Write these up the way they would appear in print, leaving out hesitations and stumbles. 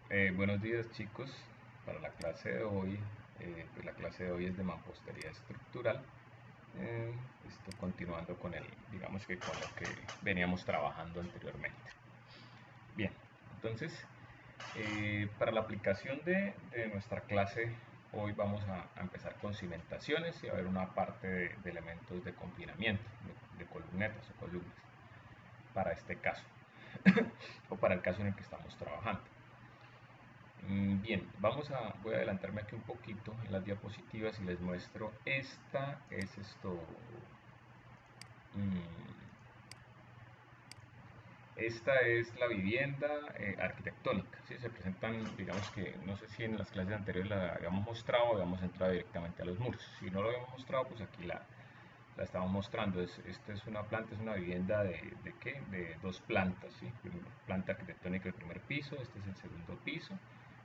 Buenos días chicos, para la clase de hoy, pues la clase de hoy es de mampostería estructural. Eh, Estoy continuando con digamos que con lo que veníamos trabajando anteriormente. Bien, entonces para la aplicación de nuestra clase hoy vamos a empezar con cimentaciones y a ver una parte de elementos de confinamiento, de columnetas o columnas, para este caso, o para el caso en el que estamos trabajando. Bien, voy a adelantarme aquí un poquito en las diapositivas y les muestro. Esta es mm, esta es la vivienda arquitectónica. ¿Sí? Se presentan, digamos que, no sé si en las clases anteriores la habíamos mostrado o habíamos entrado directamente a los muros. Si no lo habíamos mostrado, pues aquí la estamos mostrando. Esta es una planta, es una vivienda ¿de qué? De dos plantas, ¿sí? Planta arquitectónica del primer piso, este es el segundo piso.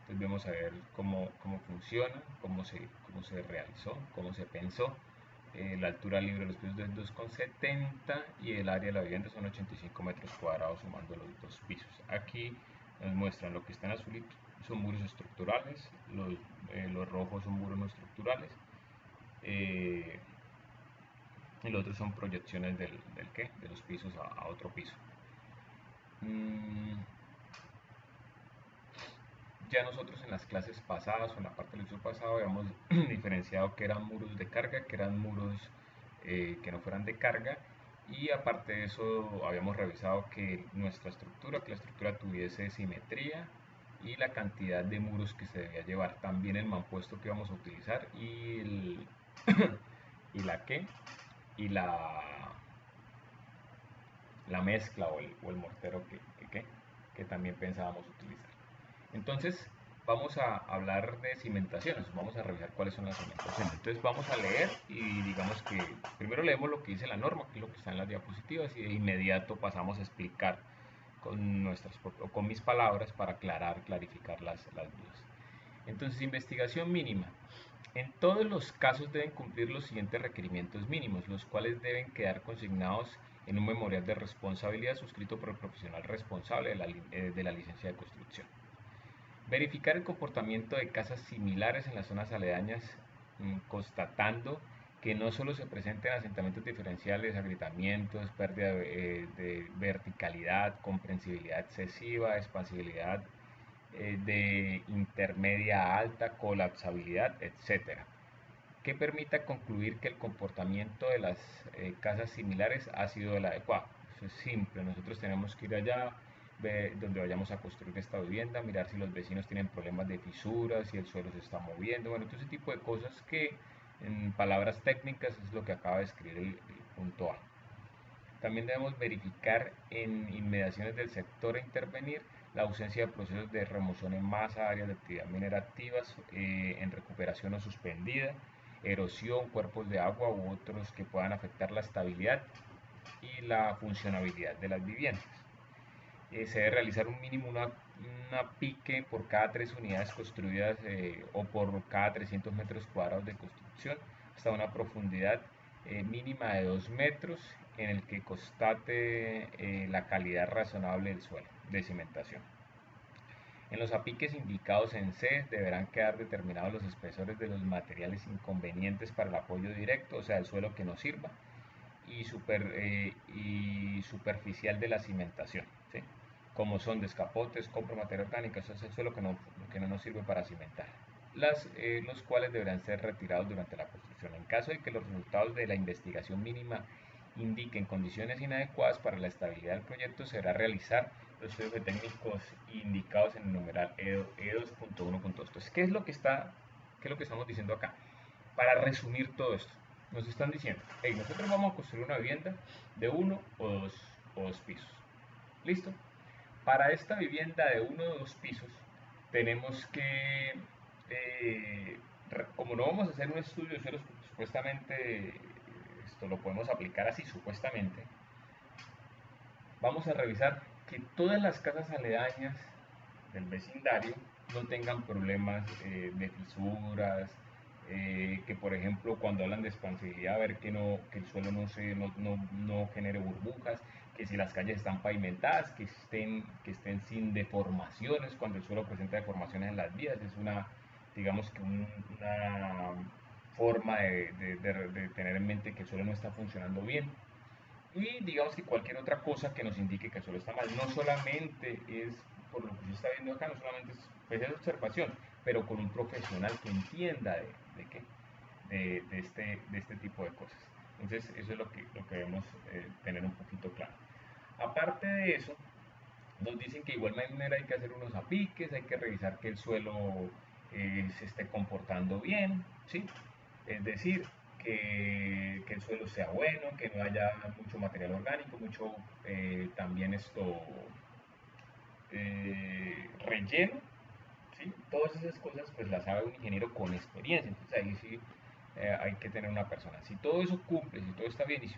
Entonces vamos a ver cómo funciona, cómo se realizó, cómo se pensó. La altura libre de los pisos es 2,70 y el área de la vivienda son 85 metros cuadrados sumando los dos pisos. Aquí nos muestran lo que está en azulito, son muros estructurales, los rojos son muros no estructurales. Eh, y los otros son proyecciones de los pisos a otro piso. Mm, ya nosotros en las clases pasadas o en la parte del uso pasado habíamos diferenciado que eran muros de carga, que eran muros que no fueran de carga, y aparte de eso habíamos revisado que que la estructura tuviese simetría y la cantidad de muros que se debía llevar, también el mampuesto que íbamos a utilizar y la que y la mezcla o el mortero que también pensábamos utilizar. Entonces, vamos a hablar de cimentaciones, vamos a revisar cuáles son las cimentaciones. Entonces, vamos a leer y digamos que primero leemos lo que dice la norma, que es lo que está en las diapositivas, y de inmediato pasamos a explicar con mis palabras para clarificar las dudas. Entonces, investigación mínima. En todos los casos deben cumplir los siguientes requerimientos mínimos, los cuales deben quedar consignados en un memorial de responsabilidad suscrito por el profesional responsable de la licencia de construcción. Verificar el comportamiento de casas similares en las zonas aledañas, constatando que no solo se presenten asentamientos diferenciales, agrietamientos, pérdida de verticalidad, comprensibilidad excesiva, expansibilidad de intermedia a alta, colapsabilidad, etcétera, que permita concluir que el comportamiento de las casas similares ha sido el adecuado. Eso es simple, nosotros tenemos que ir allá, ver donde vayamos a construir esta vivienda, mirar si los vecinos tienen problemas de fisuras, si el suelo se está moviendo, bueno, todo ese tipo de cosas que en palabras técnicas es lo que acaba de escribir el punto A. También debemos verificar en inmediaciones del sector a intervenir la ausencia de procesos de remoción en masa, áreas de actividad minera activas, en recuperación o suspendida, erosión, cuerpos de agua u otros que puedan afectar la estabilidad y la funcionabilidad de las viviendas. Se debe realizar un mínimo una pique por cada 3 unidades construidas o por cada 300 metros cuadrados de construcción hasta una profundidad mínima de 2 metros en el que constate la calidad razonable del suelo de cimentación. En los apiques indicados en C deberán quedar determinados los espesores de los materiales inconvenientes para el apoyo directo, o sea, el suelo que no sirva, y superficial de la cimentación, ¿sí? Como son descapotes, compra materia orgánica, eso es el suelo que no nos sirve para cimentar, los cuales deberán ser retirados durante la construcción. En caso de que los resultados de la investigación mínima indiquen condiciones inadecuadas para la estabilidad del proyecto, se deberá realizar los estudios técnicos indicados en el numeral E2.1.2. Entonces, ¿qué es lo que estamos diciendo acá? Para resumir todo esto, nos están diciendo, hey, nosotros vamos a construir una vivienda de uno o dos pisos. ¿Listo? Para esta vivienda de uno o dos pisos, tenemos que, como no vamos a hacer un estudio de suelos, supuestamente, esto lo podemos aplicar así, supuestamente, vamos a revisar que todas las casas aledañas del vecindario no tengan problemas de fisuras, que por ejemplo cuando hablan de expansibilidad, ver que el suelo no genere burbujas, que si las calles están pavimentadas, que estén sin deformaciones, cuando el suelo presenta deformaciones en las vías, es una, digamos que una forma de tener en mente que el suelo no está funcionando bien. Y digamos que cualquier otra cosa que nos indique que el suelo está mal, no solamente es, por lo que se está viendo acá, no solamente es, pues es observación, pero con un profesional que entienda de qué, de este tipo de cosas. Entonces, eso es lo que debemos tener un poquito claro. Aparte de eso, nos dicen que de igual manera hay que hacer unos apiques, hay que revisar que el suelo se esté comportando bien, ¿sí? Es decir, que el suelo sea bueno, que no haya mucho material orgánico, mucho también relleno, ¿sí? Todas esas cosas pues las sabe un ingeniero con experiencia, entonces ahí sí hay que tener una persona. Si todo eso cumple, si todo está bien y si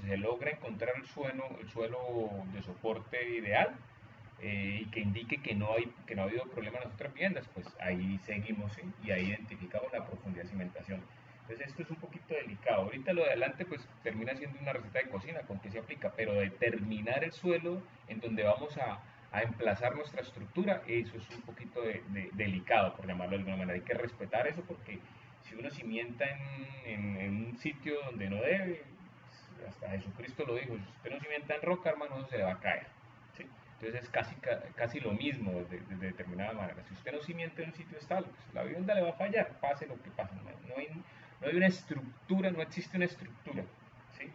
se logra encontrar el suelo de soporte ideal, y que indique que no ha habido problema en las otras viviendas, pues ahí seguimos, ¿sí? Y ahí identificamos la profundidad de cimentación. Entonces esto es un poquito delicado. Ahorita lo de adelante pues termina siendo una receta de cocina con que se aplica, pero determinar el suelo en donde vamos a emplazar nuestra estructura, eso es un poquito delicado, por llamarlo de alguna manera. Hay que respetar eso porque si uno cimienta en un sitio donde no debe, hasta Jesucristo lo dijo, si usted no cimienta en roca, hermano, eso se le va a caer. ¿Sí? Entonces es casi lo mismo de determinada manera. Si usted no cimienta en un sitio estable, pues la vivienda le va a fallar, pase lo que pase. No hay una estructura, no existe una estructura. ¿Sí?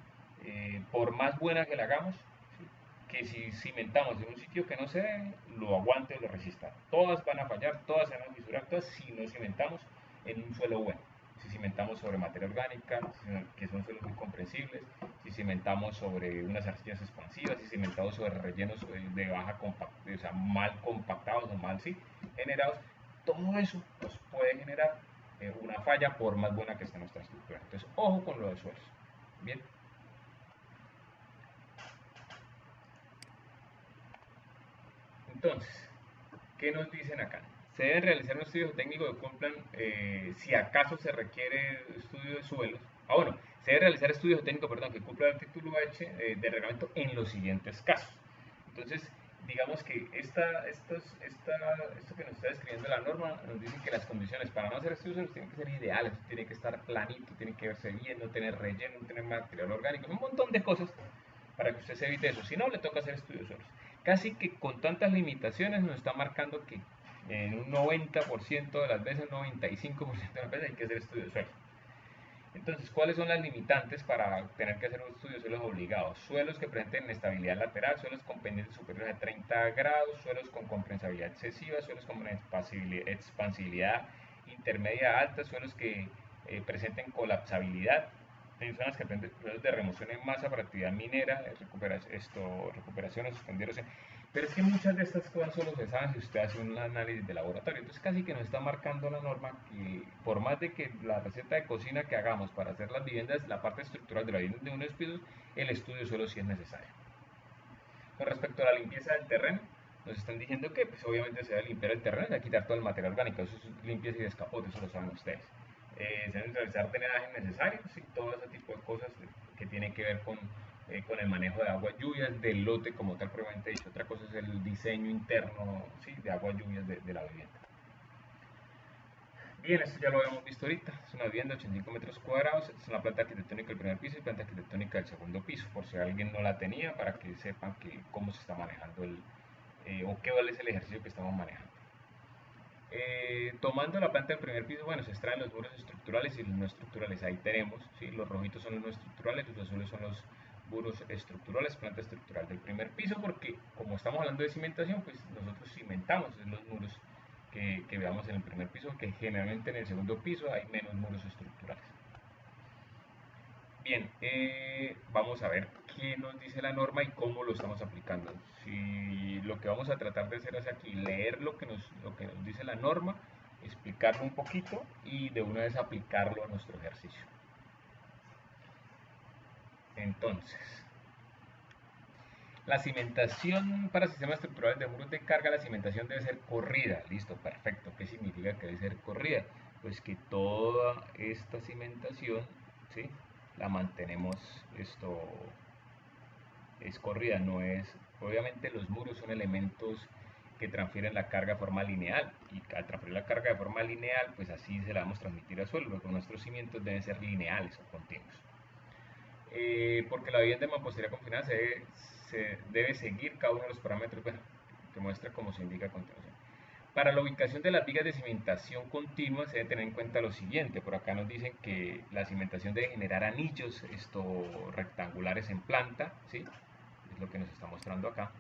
Por más buena que la hagamos, ¿sí? Que si cimentamos en un sitio que no se debe, lo aguante o lo resista. Todas van a fallar, todas se van a fisurar, todas si no cimentamos en un suelo bueno. Si cimentamos sobre materia orgánica, que son suelos muy comprensibles, si cimentamos sobre unas arcillas expansivas, si cimentamos sobre rellenos de baja compactación, o sea, mal compactados o mal sí, generados, todo eso nos puede generar una falla por más buena que esté nuestra estructura. Entonces, ojo con lo de suelos. Bien. Entonces, ¿qué nos dicen acá? Se debe realizar un estudio técnico que cumplan, si acaso se requiere estudio de suelos. Bueno, se debe realizar estudios técnicos, perdón, que cumplan el título H de reglamento en los siguientes casos. Entonces, digamos que esto que nos está describiendo la norma nos dice que las condiciones para no hacer estudios suelos tienen que ser ideales, tiene que estar planito, tiene que verse bien, no tener relleno, no tener material orgánico, un montón de cosas para que usted se evite eso. Si no, le toca hacer estudios suelos. Casi que con tantas limitaciones nos está marcando que en un 90% de las veces, 95% de las veces hay que hacer estudios suelos. Entonces, ¿cuáles son las limitantes para tener que hacer un estudio de suelos obligados? Suelos que presenten estabilidad lateral, suelos con pendientes superiores a 30 grados, suelos con comprensabilidad excesiva, suelos con expansibilidad intermedia alta, suelos que presenten colapsabilidad, zonas que presenten procesos de remoción en masa para actividad minera, recuperación o suspender. Pero es que muchas de estas cosas solo se saben si usted hace un análisis de laboratorio. Entonces casi que nos está marcando la norma que por más de que la receta de cocina que hagamos para hacer las viviendas, la parte estructural de la vivienda de unos pisos, el estudio suelo sí es necesario. Con respecto a la limpieza del terreno, nos están diciendo que pues, obviamente se debe limpiar el terreno y hay que quitar todo el material orgánico. Eso es limpieza y descapote, eso lo saben ustedes. Se deben realizar drenajes necesarios y todo ese tipo de cosas que tienen que ver con el manejo de aguas lluvias, del lote como tal probablemente dicho. Otra cosa es el diseño interno, ¿sí? De aguas lluvias de la vivienda. Bien, esto ya lo habíamos visto ahorita. Es una vivienda de 85 metros cuadrados. Es una planta arquitectónica del primer piso y planta arquitectónica del segundo piso. Por si alguien no la tenía, para que sepan cómo se está manejando o qué vale es el ejercicio que estamos manejando. Tomando la planta del primer piso, bueno, se extraen los muros estructurales y los no estructurales. Ahí tenemos, ¿sí? Los rojitos son los no estructurales, los azules son los muros estructurales, planta estructural del primer piso, porque como estamos hablando de cimentación, pues nosotros cimentamos en los muros que veamos en el primer piso, que generalmente en el segundo piso hay menos muros estructurales. Bien, vamos a ver qué nos dice la norma y cómo lo estamos aplicando. Si lo que vamos a tratar de hacer es aquí leer lo que nos dice la norma, explicarlo un poquito y de una vez aplicarlo a nuestro ejercicio. Entonces, la cimentación para sistemas estructurales de muros de carga, la cimentación debe ser corrida. Listo, perfecto. ¿Qué significa que debe ser corrida? Pues que toda esta cimentación, ¿sí? La mantenemos es corrida, no es... Obviamente los muros son elementos que transfieren la carga de forma lineal, y al transferir la carga de forma lineal, pues así se la vamos a transmitir al suelo, porque nuestros cimientos deben ser lineales o continuos. Porque la vivienda de mampostería confinada se debe seguir cada uno de los parámetros, bueno, que muestra como se indica a continuación. Para la ubicación de las vigas de cimentación continua se debe tener en cuenta lo siguiente. Por acá nos dicen que la cimentación debe generar anillos rectangulares en planta, ¿sí? Es lo que nos está mostrando acá.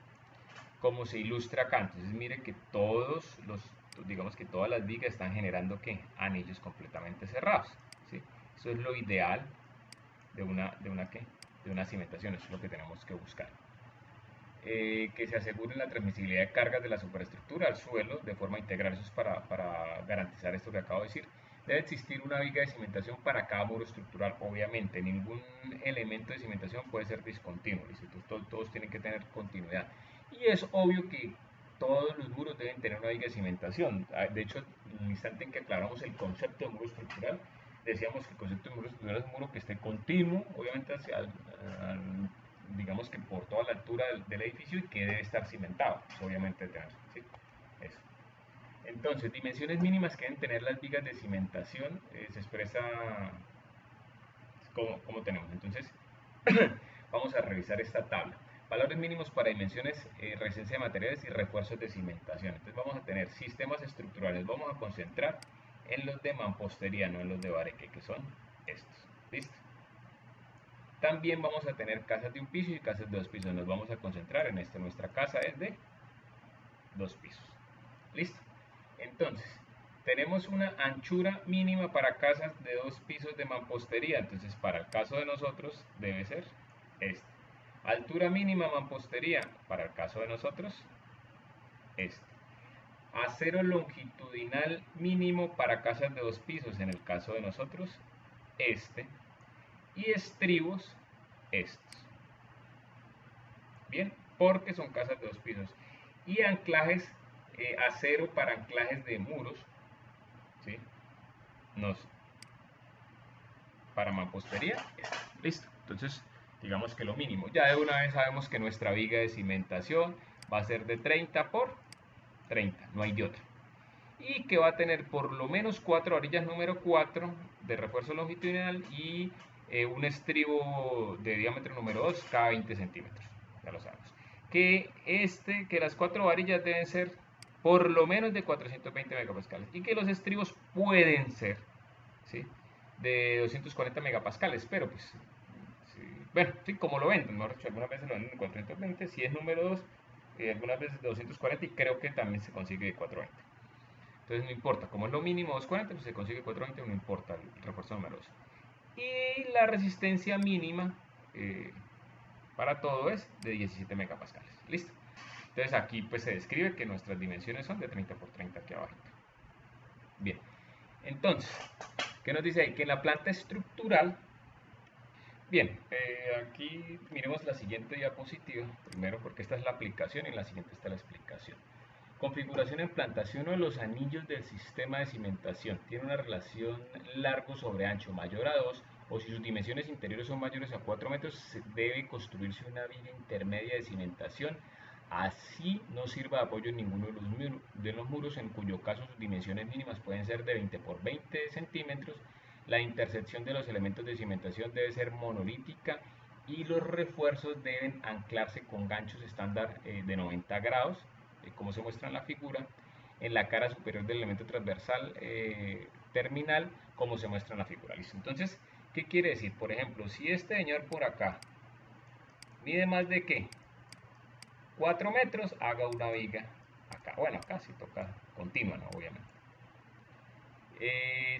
Como se ilustra acá, entonces mire que digamos que todas las vigas están generando ¿qué? Anillos completamente cerrados, ¿sí? Eso es lo ideal de una cimentación, eso es lo que tenemos que buscar. Que se asegure la transmisibilidad de cargas de la superestructura al suelo de forma integral. Eso es para garantizar esto que acabo de decir. Debe existir una viga de cimentación para cada muro estructural. Obviamente, ningún elemento de cimentación puede ser discontinuo. Todos tienen que tener continuidad. Y es obvio que todos los muros deben tener una viga de cimentación. De hecho, en el instante en que aclaramos el concepto de muro estructural, decíamos que el concepto de muro estructural es un muro que esté continuo, obviamente digamos que por toda la altura del edificio, y que debe estar cimentado, pues obviamente tener, ¿sí? Eso. Entonces, dimensiones mínimas que deben tener las vigas de cimentación, se expresa como tenemos. Entonces, vamos a revisar esta tabla. Valores mínimos para dimensiones, resistencia de materiales y refuerzos de cimentación. Entonces vamos a tener sistemas estructurales. Vamos a concentrar en los de mampostería, no en los de bareque, que son estos. ¿Listo? También vamos a tener casas de un piso y casas de dos pisos. Nos vamos a concentrar en esto. Nuestra casa es de dos pisos. ¿Listo? Entonces, tenemos una anchura mínima para casas de dos pisos de mampostería. Entonces, para el caso de nosotros, debe ser este. Altura mínima mampostería, para el caso de nosotros, este. Acero longitudinal mínimo para casas de dos pisos, en el caso de nosotros, este. Y estribos, estos. Bien, porque son casas de dos pisos. Y anclajes, acero para anclajes de muros, ¿sí? Para mampostería, listo. Entonces, digamos que lo mínimo. Ya de una vez sabemos que nuestra viga de cimentación va a ser de 30 por 30, no hay de otra. Y que va a tener por lo menos 4 orillas número 4 de refuerzo longitudinal y un estribo de diámetro número 2 cada 20 centímetros. Ya lo sabemos. Que las 4 varillas deben ser por lo menos de 420 megapascales y que los estribos pueden ser, ¿sí?, de 240 megapascales, pero pues, sí, bueno, sí, como lo venden, ¿no? Algunas veces lo venden de 420, si es número 2, algunas veces de 240, y creo que también se consigue de 420. Entonces no importa, como es lo mínimo 240, pues se consigue 420, no importa el refuerzo número 2. Y la resistencia mínima para todo es de 17 megapascales. Listo. Entonces aquí pues se describe que nuestras dimensiones son de 30 por 30 aquí abajo. Bien. Entonces, ¿qué nos dice ahí? Que en la planta estructural, bien, aquí miremos la siguiente diapositiva, primero porque esta es la aplicación y en la siguiente está la explicación. Configuración en planta. Si uno de los anillos del sistema de cimentación tiene una relación largo sobre ancho mayor a 2, o si sus dimensiones interiores son mayores a 4 metros, debe construirse una viga intermedia de cimentación. Así no sirva de apoyo en ninguno de los muros, en cuyo caso sus dimensiones mínimas pueden ser de 20 por 20 centímetros. La intersección de los elementos de cimentación debe ser monolítica y los refuerzos deben anclarse con ganchos estándar de 90 grados, como se muestra en la figura, en la cara superior del elemento transversal terminal, como se muestra en la figura. ¿Listo? Entonces, ¿qué quiere decir? Por ejemplo, si este señor por acá mide más de ¿qué? 4 metros, haga una viga acá. Bueno, acá sí toca continua, ¿no? Obviamente.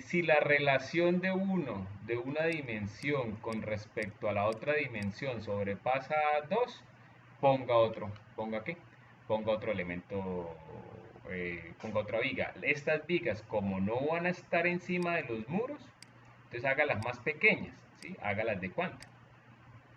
Si la relación de una dimensión con respecto a la otra dimensión sobrepasa 2, ¿ponga qué? Ponga otro elemento, ponga otra viga. Estas vigas, como no van a estar encima de los muros, entonces hágalas más pequeñas, ¿sí? Hágalas de cuánto,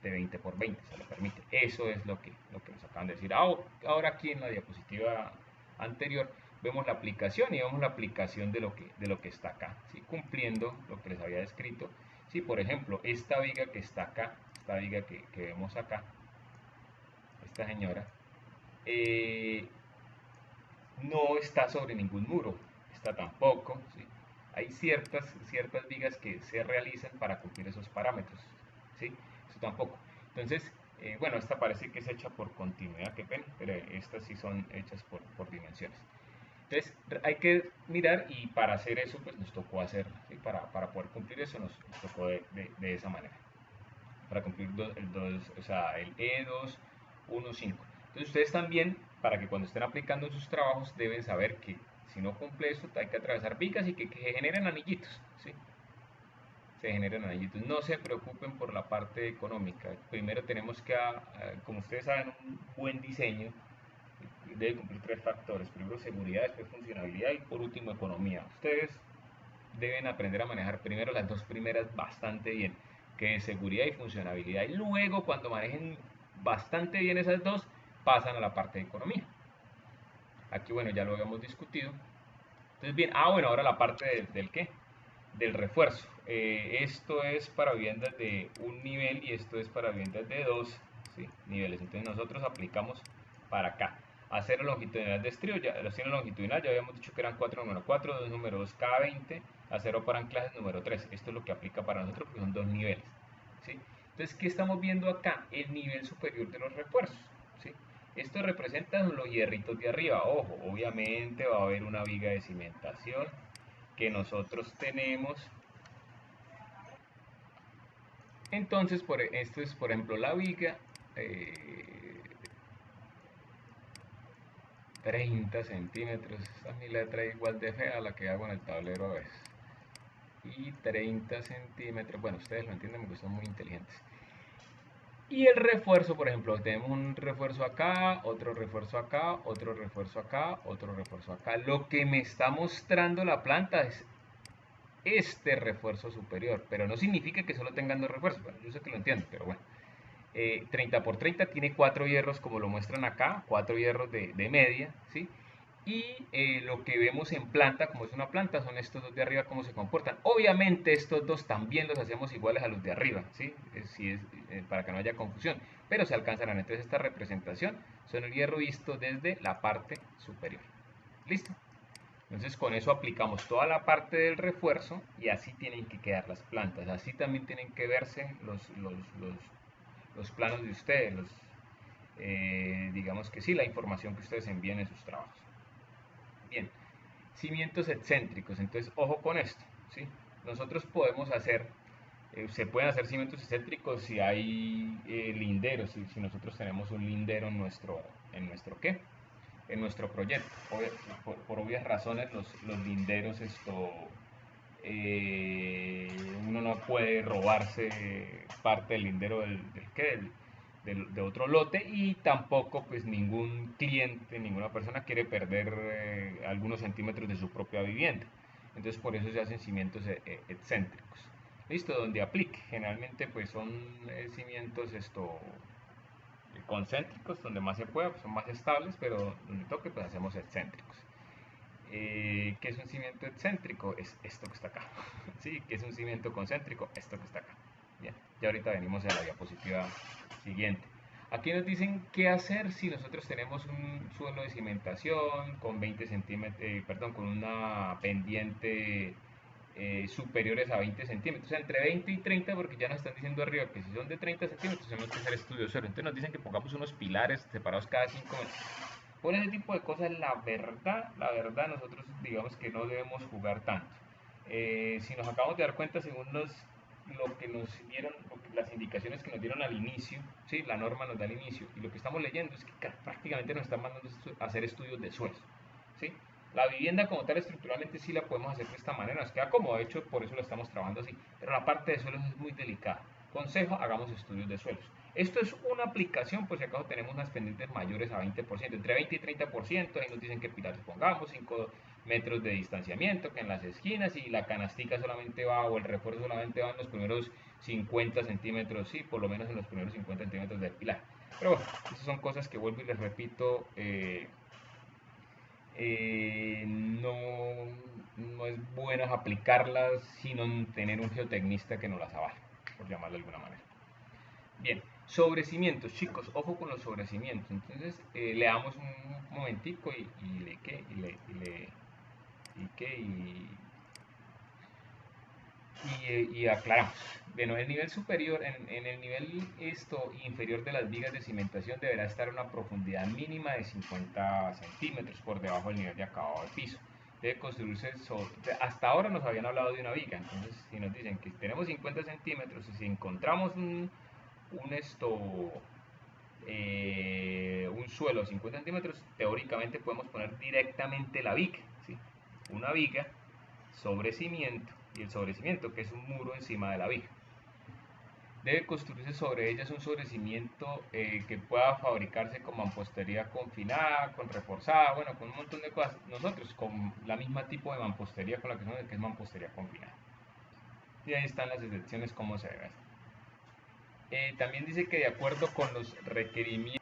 de 20 por 20, se lo permite. Eso es lo que nos acaban de decir. Ahora aquí en la diapositiva anterior vemos la aplicación y vemos la aplicación de lo que está acá, ¿sí? Cumpliendo lo que les había descrito. Sí, por ejemplo, esta viga que está acá, esta viga que vemos acá, esta señora, no está sobre ningún muro, esta tampoco, ¿sí? Hay ciertas vigas que se realizan para cumplir esos parámetros, ¿sí? Eso tampoco. Entonces, bueno, esta parece que es hecha por continuidad, qué pena, pero estas sí son hechas por dimensiones. Entonces, hay que mirar y para hacer eso, pues nos tocó hacer, ¿sí? Para poder cumplir eso nos tocó de esa manera. Para cumplir o sea, el E2, 1, 5. Entonces ustedes también, para que cuando estén aplicando sus trabajos, deben saber que si no cumple eso, hay que atravesar vigas y que se generen anillitos, ¿sí? Se generan anillitos. No se preocupen por la parte económica. Primero tenemos que, como ustedes saben, un buen diseño debe cumplir tres factores. Primero seguridad, después funcionalidad y por último economía. Ustedes deben aprender a manejar primero las dos primeras bastante bien, que es seguridad y funcionabilidad. Y luego cuando manejen bastante bien esas dos, pasan a la parte de economía. Aquí, bueno, ya lo habíamos discutido. Entonces, bien, bueno, ahora la parte del qué, del refuerzo. Esto es para viviendas de un nivel y esto es para viviendas de dos, ¿sí? Niveles. Entonces nosotros aplicamos para acá. Acero longitudinal de estrío, ya, el acero longitudinal ya habíamos dicho que eran 4 número 4, 2 número 2 cada 20, acero para anclajes número 3. Esto es lo que aplica para nosotros porque son dos niveles, ¿sí? Entonces, ¿qué estamos viendo acá? El nivel superior de los refuerzos, ¿sí? Esto representa los hierritos de arriba. Ojo, obviamente va a haber una viga de cimentación que nosotros tenemos. Entonces, esto es, por ejemplo, la viga, eh, 30 centímetros. Esta mi letra es igual de fea a la que hago en el tablero a veces. Y 30 centímetros, bueno, ustedes lo entienden porque son muy inteligentes. Y el refuerzo, por ejemplo, tenemos un refuerzo acá, otro refuerzo acá, otro refuerzo acá, otro refuerzo acá. Lo que me está mostrando la planta es este refuerzo superior, pero no significa que solo tengan dos refuerzos. Bueno, yo sé que lo entiendo, pero bueno. 30 por 30 tiene 4 hierros como lo muestran acá, 4 hierros de media, ¿sí? Y lo que vemos en planta, como es una planta, son estos dos de arriba, cómo se comportan. Obviamente estos dos también los hacemos iguales a los de arriba, ¿sí? Para que no haya confusión, pero se alcanzarán. Entonces esta representación son el hierro visto desde la parte superior. ¿Listo? Entonces con eso aplicamos toda la parte del refuerzo y así tienen que quedar las plantas. Así también tienen que verse los planos de ustedes, digamos que sí, la información que ustedes envían en sus trabajos. Bien, cimientos excéntricos, entonces ojo con esto, ¿sí? Nosotros podemos hacer, se pueden hacer cimientos excéntricos si hay linderos, si nosotros tenemos un lindero en nuestro ¿qué? En nuestro proyecto. Por obvias razones los linderos uno no puede robarse parte del lindero de otro lote y tampoco pues ningún cliente, ninguna persona quiere perder algunos centímetros de su propia vivienda. Entonces por eso se hacen cimientos excéntricos. Listo, donde aplique. Generalmente pues son cimientos concéntricos, donde más se pueda, pues son más estables, pero donde toque pues hacemos excéntricos. ¿Qué es un cimiento excéntrico? Es esto que está acá. ¿Sí? ¿Qué es un cimiento concéntrico? Esto que está acá. Bien, ya ahorita venimos a la diapositiva siguiente. Aquí nos dicen qué hacer si nosotros tenemos un suelo de cimentación con 20 centímetros, perdón, con una pendiente superiores a 20 centímetros, o sea, entre 20 y 30, porque ya nos están diciendo arriba que si son de 30 centímetros tenemos que hacer estudio de suelo. Entonces nos dicen que pongamos unos pilares separados cada 5 metros. Por ese tipo de cosas, la verdad, nosotros digamos que no debemos jugar tanto. Si nos acabamos de dar cuenta, según lo que nos dieron, las indicaciones que nos dieron al inicio, ¿sí? La norma nos da al inicio, y lo que estamos leyendo es que prácticamente nos están mandando a hacer estudios de suelos, ¿sí? La vivienda como tal estructuralmente sí la podemos hacer de esta manera, nos queda como hecho, por eso lo estamos trabajando así, pero la parte de suelos es muy delicada. Consejo, hagamos estudios de suelos. Esto es una aplicación, por si acaso tenemos unas pendientes mayores a 20%, entre 20 y 30%, ahí nos dicen que pilares pongamos, 5 metros de distanciamiento, que en las esquinas y la canastica solamente va, o el refuerzo solamente va en los primeros 50 centímetros, sí, por lo menos en los primeros 50 centímetros del pilar. Pero bueno, esas son cosas que vuelvo y les repito, no es bueno aplicarlas sin tener un geotecnista que nos las avale, por llamarlo de alguna manera. Bien, Sobrecimientos, chicos, ojo con los sobrecimientos. Entonces, le damos un momentico y le que y le y le y que y aclaramos. Bueno, el nivel superior, en el nivel inferior de las vigas de cimentación deberá estar a una profundidad mínima de 50 centímetros por debajo del nivel de acabado del piso. Debe construirse hasta ahora nos habían hablado de una viga, entonces si nos dicen que tenemos 50 centímetros y si encontramos un un suelo de 50 centímetros, teóricamente podemos poner directamente la viga, ¿sí? Una viga sobre cimiento, y el sobrecimiento que es un muro encima de la viga. Debe construirse sobre ellas un sobrecimiento que pueda fabricarse con mampostería confinada, con reforzada, bueno, con un montón de cosas. Nosotros con la misma tipo de mampostería con la que somos, que es mampostería confinada. Y ahí están las excepciones, cómo se debe hacer. También dice que de acuerdo con los requerimientos.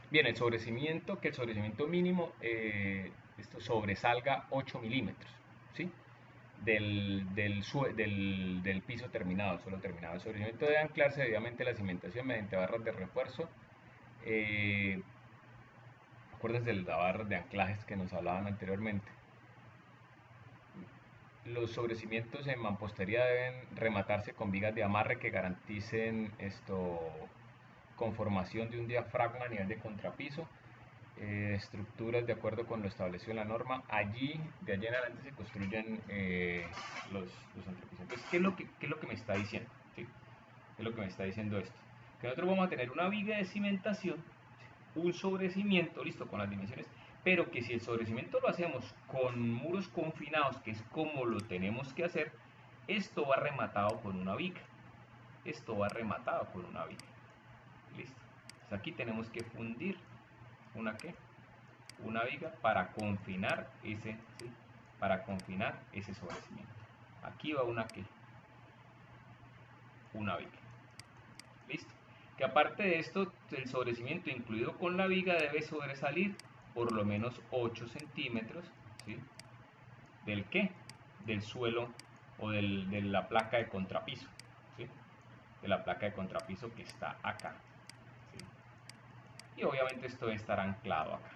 Bien, el sobrecimiento, que el sobrecimiento mínimo esto sobresalga 8 milímetros, ¿sí? Del piso terminado, suelo terminado. El sobrecimiento debe anclarse debidamente a la cimentación mediante barras de refuerzo. Eh, Acuérdense de las barras de anclajes que nos hablaban anteriormente. Los sobrecimientos en mampostería deben rematarse con vigas de amarre que garanticen conformación de un diafragma a nivel de contrapiso. Estructuras de acuerdo con lo establecido en la norma. De allí en adelante se construyen los entrepisos. Entonces, ¿qué es lo que me está diciendo? ¿Sí? ¿Qué es lo que me está diciendo esto? Que nosotros vamos a tener una viga de cimentación, un sobrecimiento, listo, con las dimensiones, pero que si el sobrecimiento lo hacemos con muros confinados, que es como lo tenemos que hacer, esto va rematado con una viga. Esto va rematado con una viga. Listo. Entonces aquí tenemos que fundir una ¿qué? Una viga para confinar ese, ¿sí? Para confinar ese sobrecimiento. Aquí va una ¿qué? Una viga. Listo. Que aparte de esto, el sobrecimiento incluido con la viga debe sobresalir por lo menos 8 centímetros, ¿sí? ¿Del qué? Del suelo o de la placa de contrapiso, ¿sí? De la placa de contrapiso que está acá, ¿sí? Y obviamente esto debe estar anclado acá.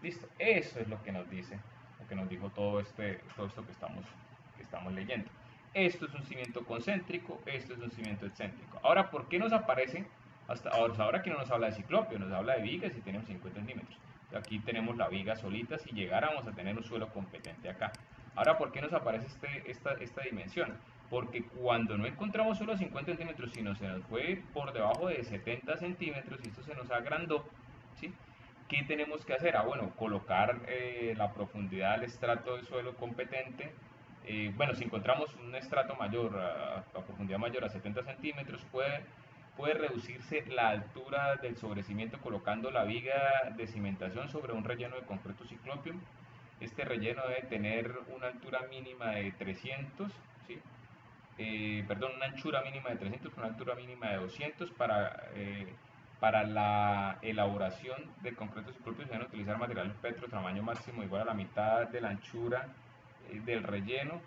Listo, eso es lo que nos dice, lo que nos dijo todo esto que estamos leyendo. Esto es un cimiento concéntrico, esto es un cimiento excéntrico. Ahora, ¿por qué nos aparece? Hasta ahora que no nos habla de ciclopio, nos habla de vigas y tenemos 50 centímetros. Aquí tenemos la viga solita si llegáramos a tener un suelo competente acá. Ahora, ¿por qué nos aparece esta dimensión? Porque cuando no encontramos solo 50 centímetros, sino se nos fue por debajo de 70 centímetros y esto se nos agrandó, ¿sí? ¿Qué tenemos que hacer? Bueno, colocar la profundidad del estrato de suelo competente. Bueno, si encontramos un estrato mayor, a profundidad mayor a 70 centímetros, puede reducirse la altura del sobrecimiento colocando la viga de cimentación sobre un relleno de concreto ciclopio. Este relleno debe tener una altura mínima de 300, ¿sí? Perdón, una anchura mínima de 300, una altura mínima de 200 para la elaboración de concreto ciclopio se deben utilizar materiales petro tamaño máximo igual a la mitad de la anchura del relleno,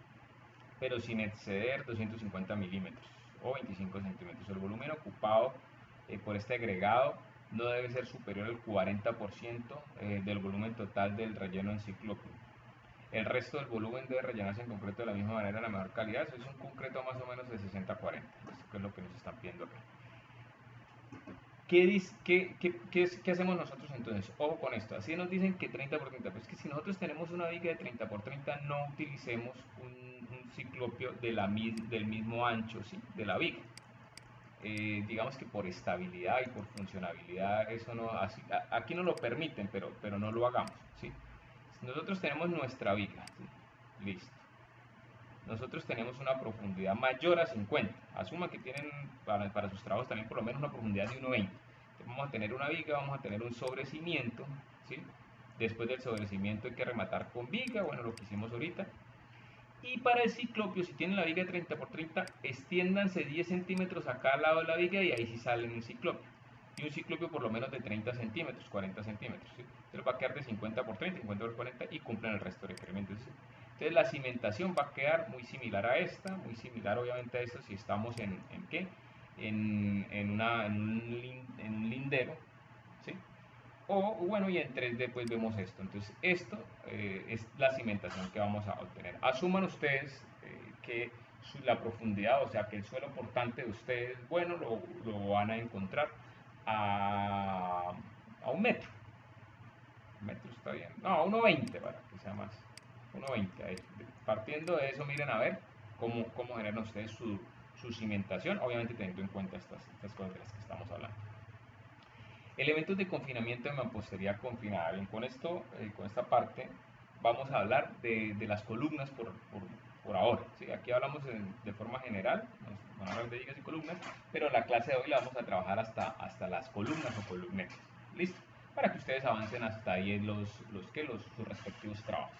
pero sin exceder 250 milímetros o 25 centímetros. El volumen ocupado por este agregado no debe ser superior al 40% del volumen total del relleno en ciclopio. El resto del volumen debe rellenarse en concreto de la misma manera, en la mejor calidad. Eso es un concreto más o menos de 60-40. Esto es lo que nos están pidiendo acá. ¿Qué hacemos nosotros entonces? Ojo con esto, así nos dicen que 30 por 30, pues que si nosotros tenemos una viga de 30 por 30 no utilicemos un ciclopio del mismo ancho, ¿sí? De la viga. Digamos que por estabilidad y por funcionabilidad, eso no, aquí no lo permiten, pero no lo hagamos, ¿sí? Nosotros tenemos nuestra viga, ¿sí? Listo. Nosotros tenemos una profundidad mayor a 50. Asuma que tienen para sus trabajos también por lo menos una profundidad de 1,20. Vamos a tener una viga, vamos a tener un sobrecimiento, ¿sí? Después del sobrecimiento hay que rematar con viga, bueno, lo que hicimos ahorita. Y para el ciclopio, si tienen la viga de 30 por 30, extiéndanse 10 centímetros a cada lado de la viga y ahí sí salen un ciclopio. Y un ciclopio por lo menos de 30 centímetros, 40 centímetros. ¿Sí? Entonces va a quedar de 50 por 30, 50 por 40 y cumplen el resto de requerimientos. Entonces la cimentación va a quedar muy similar a esta, muy similar obviamente a esta si estamos en ¿qué? En un lindero, ¿sí? O bueno, y en 3D pues vemos esto. Entonces esto es la cimentación que vamos a obtener. Asuman ustedes que la profundidad, o sea que el suelo portante de ustedes, bueno, lo van a encontrar a un metro. Un metro está bien. No, a 1,20 para que sea más. 1,20 ahí. Partiendo de eso, miren a ver cómo generan ustedes su cimentación, obviamente teniendo en cuenta estas cosas de las que estamos hablando. Elementos de confinamiento de mampostería confinada. Bien, con esto, con esta parte, vamos a hablar de las columnas por ahora. ¿Sí? Aquí hablamos de forma general, nos van a hablar de vigas y columnas, pero en la clase de hoy la vamos a trabajar hasta las columnas o columnetas. ¿Listo? Para que ustedes avancen hasta ahí en sus respectivos trabajos.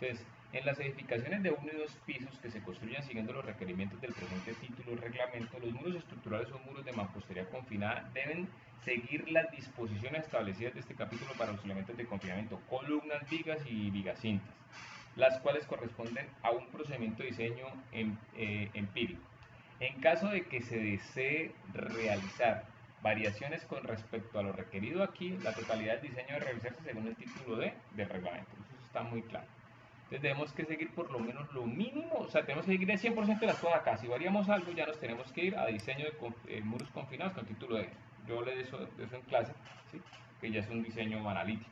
Entonces, en las edificaciones de 1 y 2 pisos que se construyan siguiendo los requerimientos del presente título o reglamento, los muros estructurales o muros de mampostería confinada deben seguir las disposiciones establecidas de este capítulo para los elementos de confinamiento, columnas, vigas y vigacintas, las cuales corresponden a un procedimiento de diseño empírico. En caso de que se desee realizar variaciones con respecto a lo requerido aquí, la totalidad del diseño debe realizarse según el título del reglamento. Eso está muy claro. Entonces debemos que seguir por lo menos lo mínimo, o sea, tenemos que seguir el 100% de las cosas acá. Si variamos algo, ya nos tenemos que ir a diseño de muros confinados con título de... Yo hablé de eso en clase, ¿sí? Que ya es un diseño analítico.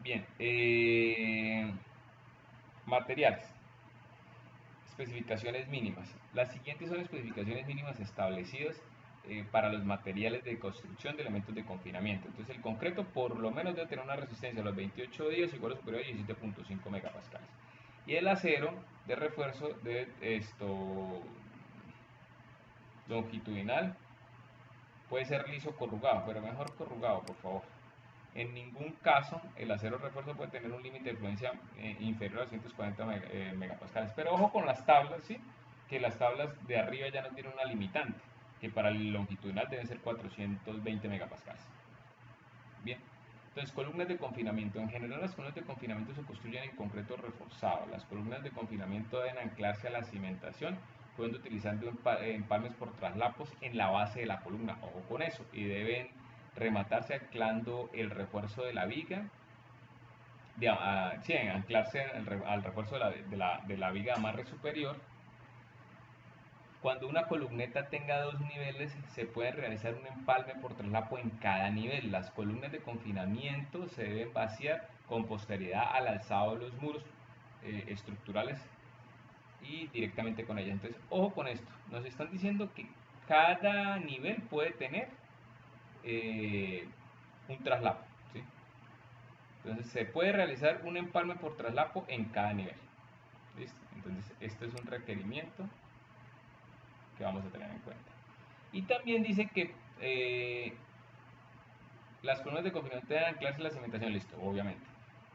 Bien, materiales. Especificaciones mínimas. Las siguientes son especificaciones mínimas establecidas para los materiales de construcción de elementos de confinamiento. Entonces el concreto por lo menos debe tener una resistencia a los 28 días igual o superior a 17.5 megapascales. Y el acero de refuerzo de esto longitudinal puede ser liso o corrugado, pero mejor corrugado, por favor. En ningún caso el acero refuerzo puede tener un límite de influencia inferior a 240 megapascales. Pero ojo con las tablas, ¿sí? Que las tablas de arriba ya no tienen una limitante, que para el longitudinal deben ser 420 megapascales. Bien, entonces columnas de confinamiento. En general las columnas de confinamiento se construyen en concreto reforzado. Las columnas de confinamiento deben anclarse a la cimentación, pudiendo utilizando empalmes por traslapos en la base de la columna. Ojo con eso. Y deben rematarse anclando el refuerzo de la viga, sí, anclarse al refuerzo de la viga de amarre superior. Cuando una columneta tenga 2 niveles, se puede realizar un empalme por traslapo en cada nivel. Las columnas de confinamiento se deben vaciar con posterioridad al alzado de los muros estructurales y directamente con ellas. Entonces, ojo con esto. Nos están diciendo que cada nivel puede tener un traslapo, ¿sí? Entonces se puede realizar un empalme por traslapo en cada nivel. ¿Listo? Entonces este es un requerimiento que vamos a tener en cuenta. Y también dice que las columnas de confinamiento deben anclarse en la cimentación, listo, obviamente.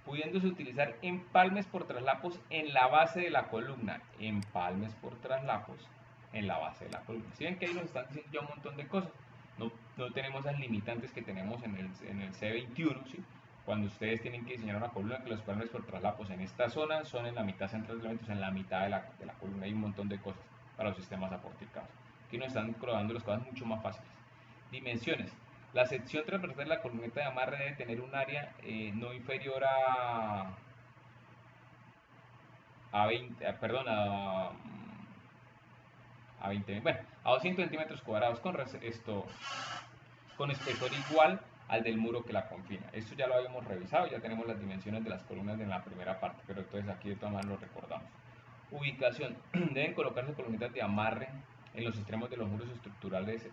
Pudiéndose utilizar empalmes por traslapos en la base de la columna. Empalmes por traslapos en la base de la columna. Si ven que ahí nos están diciendo ya un montón de cosas. No tenemos las limitantes que tenemos en el C21, ¿sí? Cuando ustedes tienen que diseñar una columna, que los empalmes por traslapos en esta zona son en la mitad central de elementos, en la mitad de la columna. Hay un montón de cosas para los sistemas aporticados. Aquí nos están colocando las cosas mucho más fáciles. Dimensiones. La sección transversal de la columneta de amarre debe tener un área no inferior a 20, perdón, a 20, bueno, a 200 centímetros cuadrados con espesor igual al del muro que la confina. Esto ya lo habíamos revisado, ya tenemos las dimensiones de las columnas en la primera parte, pero entonces aquí de todas maneras lo recordamos. Ubicación. Deben colocarse columnitas de amarre en los extremos de los muros estructurales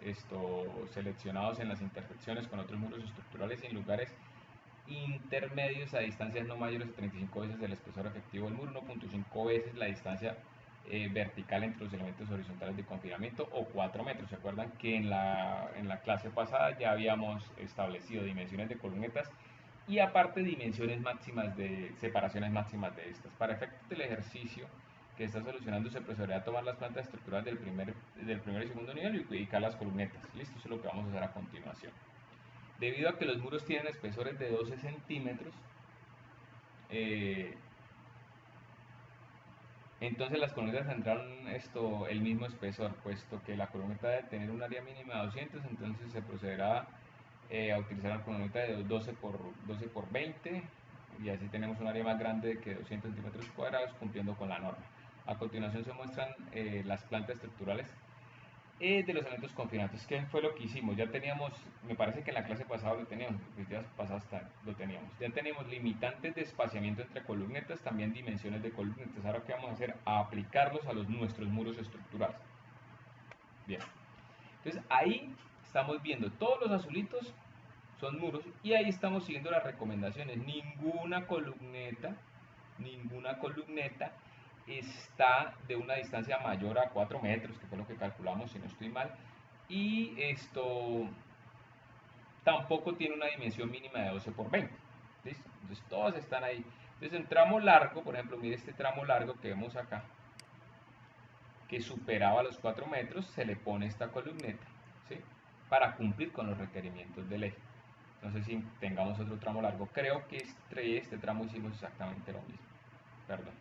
seleccionados en las intersecciones con otros muros estructurales y en lugares intermedios a distancias no mayores de 35 veces el espesor efectivo del muro, 1.5 veces la distancia vertical entre los elementos horizontales de confinamiento o 4 metros. ¿Se acuerdan que en la clase pasada ya habíamos establecido dimensiones de columnetas y aparte dimensiones máximas separaciones máximas de estas? Para efectos del ejercicio que está solucionando, se procederá a tomar las plantas estructurales del primer y segundo nivel y ubicar las columnetas. Listo, eso es lo que vamos a hacer a continuación. Debido a que los muros tienen espesores de 12 centímetros, Entonces las columnetas tendrán el mismo espesor, puesto que la columneta debe tener un área mínima de 200, entonces se procederá a utilizar una columneta de 12 por 20 y así tenemos un área más grande que 200 centímetros cuadrados cumpliendo con la norma. A continuación se muestran las plantas estructurales de los elementos confinantes. ¿Qué fue lo que hicimos? Ya teníamos, me parece que en la clase pasada lo teníamos, los días pasados lo teníamos. Ya tenemos limitantes de espaciamiento entre columnetas, también dimensiones de columnetas. Ahora, ¿qué vamos a hacer? A aplicarlos a nuestros muros estructurales. Bien. Entonces, ahí estamos viendo todos los azulitos son muros y ahí estamos siguiendo las recomendaciones. Ninguna columneta está de una distancia mayor a 4 metros, que fue lo que calculamos si no estoy mal, y esto tampoco tiene una dimensión mínima de 12 por 20. ¿Listo? Entonces todas están ahí. Entonces en tramo largo, por ejemplo, mire este tramo largo que vemos acá, que superaba los 4 metros, se le pone esta columneta, ¿sí? Para cumplir con los requerimientos de ley. No sé si tengamos otro tramo largo. Creo que este tramo hicimos exactamente lo mismo. Perdón.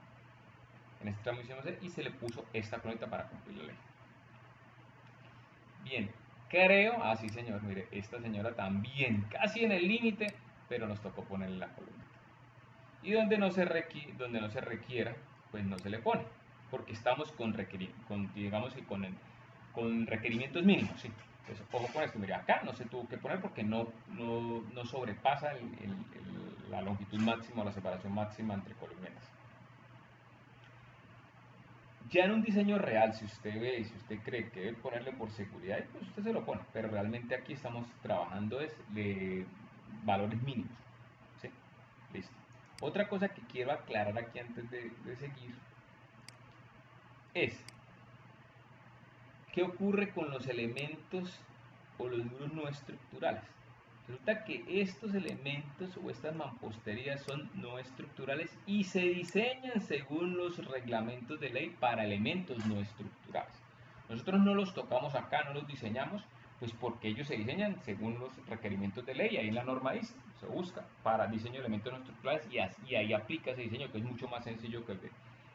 En este tramo hicimos y se le puso esta columnita para cumplir la ley. Bien, creo, sí señor, mire, esta señora también, casi en el límite, pero nos tocó ponerle la columna. Y donde no se requiera, pues no se le pone, porque estamos digamos que con requerimientos mínimos, ¿sí? Entonces, ojo con esto, mire, acá no se tuvo que poner porque no sobrepasa la longitud máxima o la separación máxima entre columnetas. Ya en un diseño real, si usted ve y si usted cree que debe ponerle por seguridad, pues usted se lo pone. Pero realmente aquí estamos trabajando de valores mínimos. ¿Sí? Listo. Otra cosa que quiero aclarar aquí antes de seguir es qué ocurre con los elementos o los muros no estructurales. Resulta que estos elementos o estas mamposterías son no estructurales y se diseñan según los reglamentos de ley para elementos no estructurales. Nosotros no los tocamos acá, no los diseñamos, pues porque ellos se diseñan según los requerimientos de ley. Ahí en la norma dice, se busca para diseño de elementos no estructurales y ahí aplica ese diseño que es mucho más sencillo que el de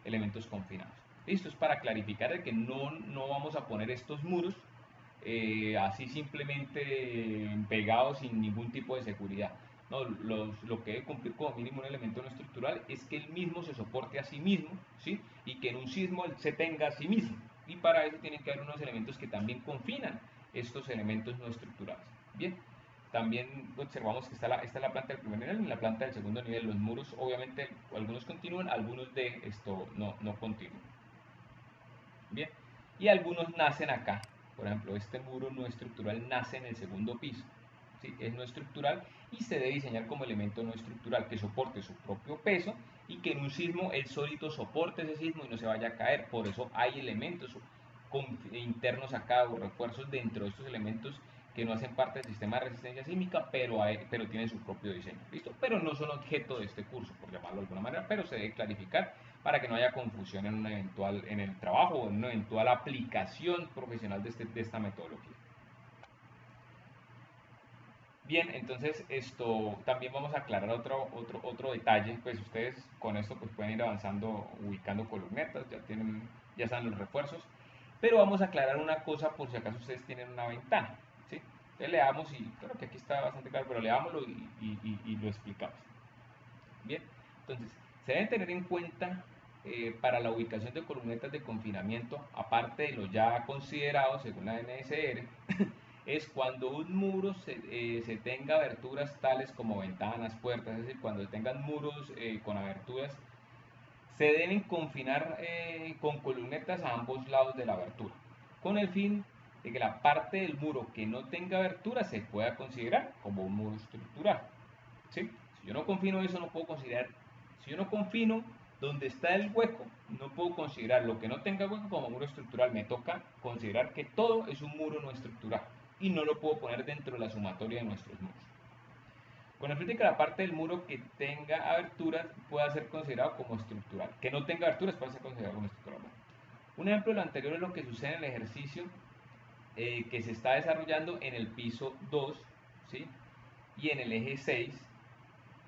elementos confinados. Esto es para clarificar de que no vamos a poner estos muros así simplemente pegados sin ningún tipo de seguridad. No, lo que debe cumplir como mínimo un elemento no estructural es que el mismo se soporte a sí mismo, ¿sí? Y que en un sismo él se tenga a sí mismo. Y para eso tienen que haber unos elementos que también confinan estos elementos no estructurales. Bien, también observamos que está la planta del primer nivel y la planta del segundo nivel. Los muros, obviamente, algunos continúan, algunos de esto no continúan. Bien, y algunos nacen acá. Por ejemplo, este muro no estructural nace en el segundo piso. ¿Sí? Es no estructural y se debe diseñar como elemento no estructural que soporte su propio peso y que en un sismo el solito soporte ese sismo y no se vaya a caer. Por eso hay elementos internos acá o refuerzos dentro de estos elementos que no hacen parte del sistema de resistencia sísmica, pero tienen su propio diseño. ¿Listo? Pero no son objeto de este curso, por llamarlo de alguna manera, pero se debe clarificar para que no haya confusión en el trabajo o en una eventual aplicación profesional de esta metodología. Bien, entonces esto también vamos a aclarar otro detalle, pues ustedes con esto pues pueden ir avanzando ubicando columnetas, ya saben los refuerzos, pero vamos a aclarar una cosa por si acaso ustedes tienen una ventana, ¿sí? Entonces leamos y creo que aquí está bastante claro, pero leámoslo y lo explicamos. Bien, entonces se deben tener en cuenta para la ubicación de columnetas de confinamiento, aparte de lo ya considerado según la NSR, es cuando un muro se tenga aberturas tales como ventanas, puertas, es decir, cuando tengan muros con aberturas, se deben confinar con columnetas a ambos lados de la abertura, con el fin de que la parte del muro que no tenga abertura se pueda considerar como un muro estructural. ¿Sí? Si yo no confino eso, no puedo considerar, si yo no confino donde está el hueco, no puedo considerar lo que no tenga hueco como muro estructural. Me toca considerar que todo es un muro no estructural y no lo puedo poner dentro de la sumatoria de nuestros muros. Con el fin de que la parte del muro que tenga aberturas pueda ser considerado como estructural. Que no tenga aberturas puede ser considerado como estructural. Un ejemplo de lo anterior es lo que sucede en el ejercicio que se está desarrollando en el piso 2, ¿sí? Y en el eje 6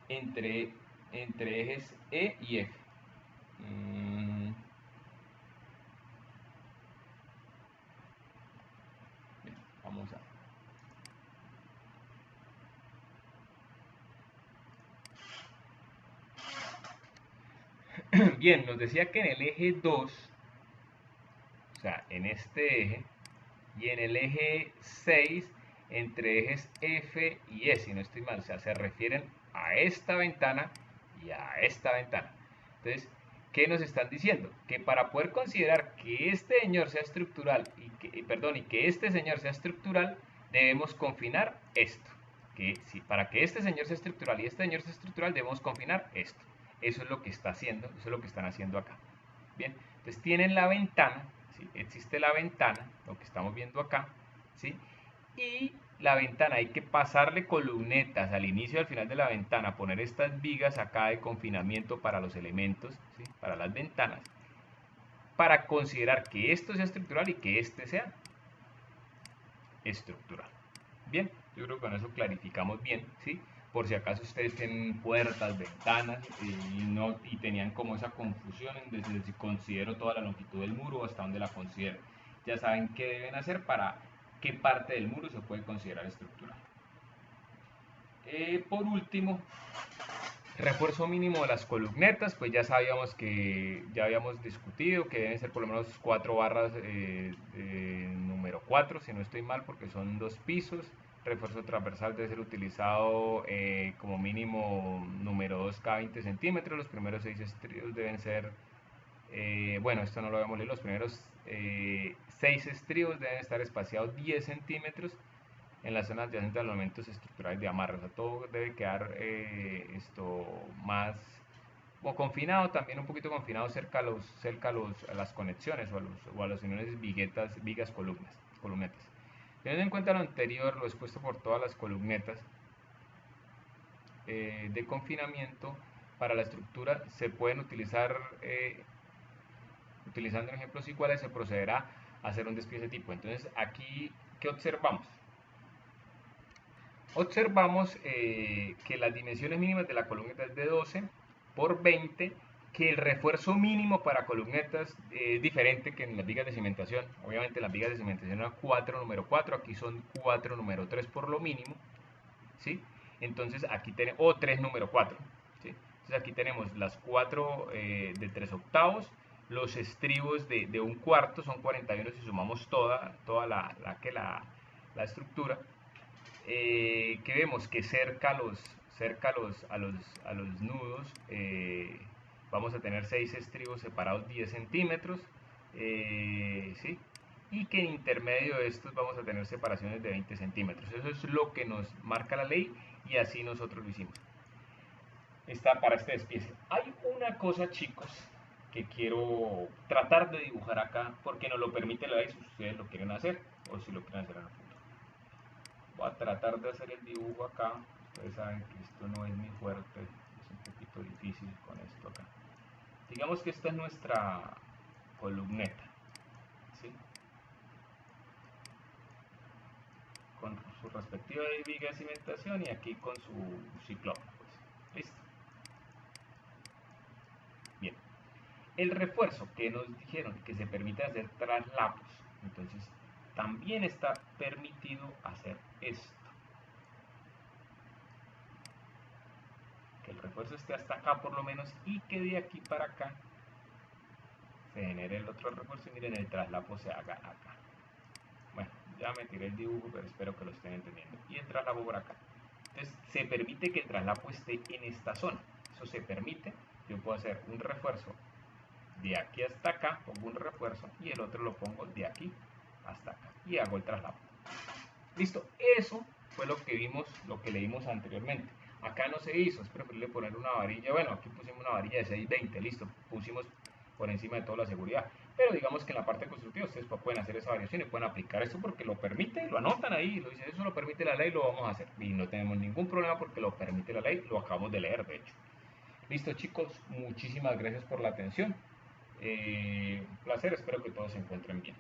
entre ejes E y F. Vamos a... Bien, nos decía que en el eje 2, o sea, en este eje, y en el eje 6, entre ejes F y S, si no estoy mal, o sea, se refieren a esta ventana y a esta ventana. Entonces, ¿qué nos están diciendo? Que para poder considerar que este señor sea estructural y que este señor sea estructural, debemos confinar esto. Para que este señor sea estructural y este señor sea estructural, debemos confinar esto. Eso es lo que está haciendo, eso es lo que están haciendo acá. Bien, entonces tienen la ventana, ¿sí? Existe la ventana, lo que estamos viendo acá, ¿sí? Y la ventana hay que pasarle columnetas al inicio y al final de la ventana, poner estas vigas acá de confinamiento para los elementos, ¿sí? Para las ventanas, para considerar que esto sea estructural y que este sea estructural. Bien, yo creo que con eso clarificamos bien, ¿sí? Por si acaso ustedes tienen puertas, ventanas y tenían como esa confusión desde si considero toda la longitud del muro o hasta dónde la considero. Ya saben qué deben hacer para qué parte del muro se puede considerar estructural. Por último, refuerzo mínimo de las columnetas, pues ya sabíamos que ya habíamos discutido que deben ser por lo menos 4 barras número 4, si no estoy mal, porque son 2 pisos. Refuerzo transversal debe ser utilizado como mínimo número 2 cada 20 centímetros. Los primeros 6 estrios deben ser, bueno, esto no lo habíamos leído, los primeros 6 estrios deben estar espaciados 10 centímetros en las zonas adyacentes a los elementos estructurales de amarre. O sea, todo debe quedar esto más o confinado, también un poquito confinado cerca a las conexiones o a las uniones vigas, columnetas. Teniendo en cuenta lo anterior, lo expuesto por todas las columnetas de confinamiento, para la estructura se pueden utilizar, utilizando ejemplos iguales, se procederá a hacer un despiece tipo. Entonces, aquí, ¿qué observamos? Observamos que las dimensiones mínimas de la columneta es de 12 por 20, que el refuerzo mínimo para columnetas es diferente que en las vigas de cimentación. Obviamente las vigas de cimentación eran 4 número 4, aquí son 4 número 3 por lo mínimo, ¿sí? Entonces aquí tenemos, o 3 número 4, ¿sí? Entonces aquí tenemos las 4 de 3 octavos, los estribos de un cuarto son 41 si sumamos toda la estructura. Que vemos que cerca a los nudos vamos a tener 6 estribos separados 10 centímetros, ¿sí? Y que en intermedio de estos vamos a tener separaciones de 20 centímetros. Eso es lo que nos marca la ley y así nosotros lo hicimos. Está para este despiece. Hay una cosa, chicos, que quiero tratar de dibujar acá porque nos lo permite la ley si ustedes lo quieren hacer o si lo quieren hacer en el futuro. Voy a tratar de hacer el dibujo acá. Ustedes saben que esto no es muy fuerte, es un poquito difícil con esto acá. Digamos que esta es nuestra columneta, ¿sí? Con su respectiva viga de cimentación y aquí con su ciclón. Pues. Listo. Bien. El refuerzo que nos dijeron que se permite hacer traslapos, entonces también está permitido hacer esto. Que el refuerzo esté hasta acá por lo menos y que de aquí para acá se genere el otro refuerzo y miren el traslapo se haga acá. Bueno, ya me tiré el dibujo, pero espero que lo estén entendiendo. Y el traslapo por acá. Entonces se permite que el traslapo esté en esta zona. Eso se permite. Yo puedo hacer un refuerzo de aquí hasta acá, pongo un refuerzo y el otro lo pongo de aquí hasta acá y hago el traslapo. Listo, eso fue lo que vimos, lo que leímos anteriormente. Acá no se hizo, es preferible poner una varilla, bueno, aquí pusimos una varilla de 620, listo, pusimos por encima de toda la seguridad. Pero digamos que en la parte constructiva ustedes pueden hacer esa variación y pueden aplicar esto porque lo permite, lo anotan ahí, lo dicen, eso lo permite la ley, lo vamos a hacer. Y no tenemos ningún problema porque lo permite la ley, lo acabamos de leer, de hecho. Listo, chicos, muchísimas gracias por la atención. Un placer, espero que todos se encuentren bien.